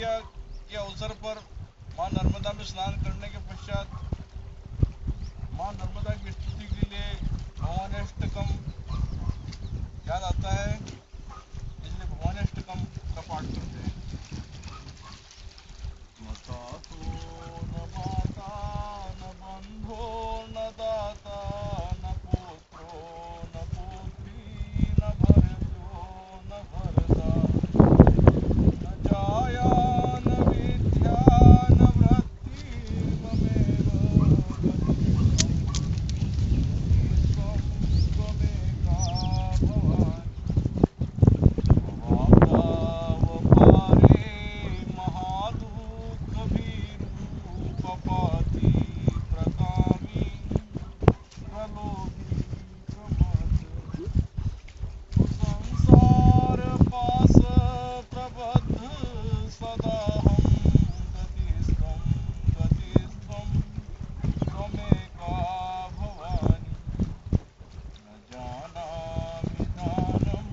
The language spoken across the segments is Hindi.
के अवसर पर मां नर्मदा में स्नान करने के पश्चात मां नर्मदा की स्तुति के लिए भवान्यष्टकम याद आता है, इसलिए भवान्यष्टकम का पाठ करते हैं। मता तो न माता न बंधो न दाता न पुत्रो न पुत्री न भर्तृ न भर्ता न जाया न विद्या न वृत्तिर्ममेव त्वमेका भवानी महादुःखभीरूपपाती प्रकामी प्रलोभी प्रमथ संसार पास प्रबद्ध सदाहं गतिस्त्वं त्वमेका भवानी न जानामि दानं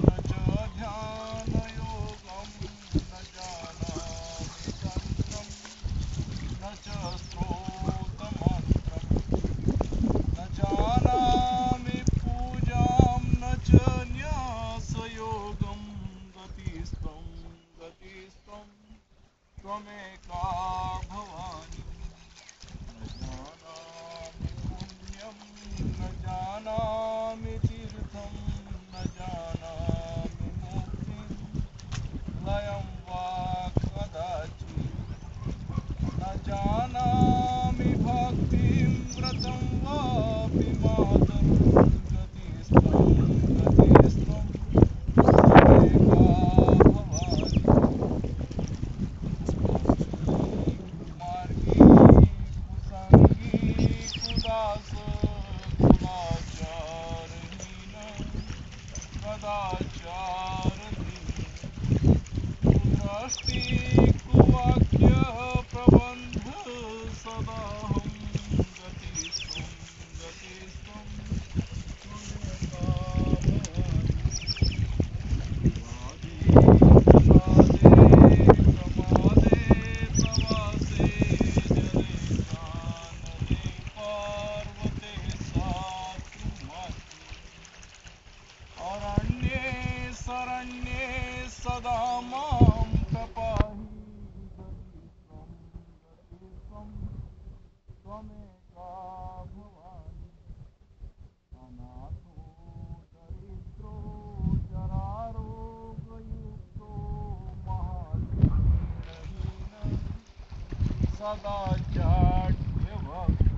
न च ध्यानयोगं न जानामि तन्त्रं न च स्तोत्रमन्त्रं न जानामि पूजां न च न्यासयोगं गतिस्त्वं त्वमेका भवानी न जानामि पुण्यं न जानामि तीर्थं न जानामि मुक्तिं लयं वा कदाचित् न जानामि भक्तिं व्रतं वापि मातरं गतिस्त्वं त्वमेका भवानी कुमार्गी कुसंगी कुदास कुलाचारहीन कदाचारहीन कुदृष्टि कुवाक्य प्रबन्ध सदाहं गतिस्त्वं त्वमेका भवानी प्रमादे प्रवासे जले जानले पार्वते सात्माति अरण्ये शरण्ये सदा मां प्रपाहि गतिस्त्वं त्वमेका भवानी अनाथो दरिद्रो जरारोगयुक्तो महादीनहीन सदा जाड्यभक्त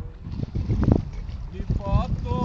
विपातो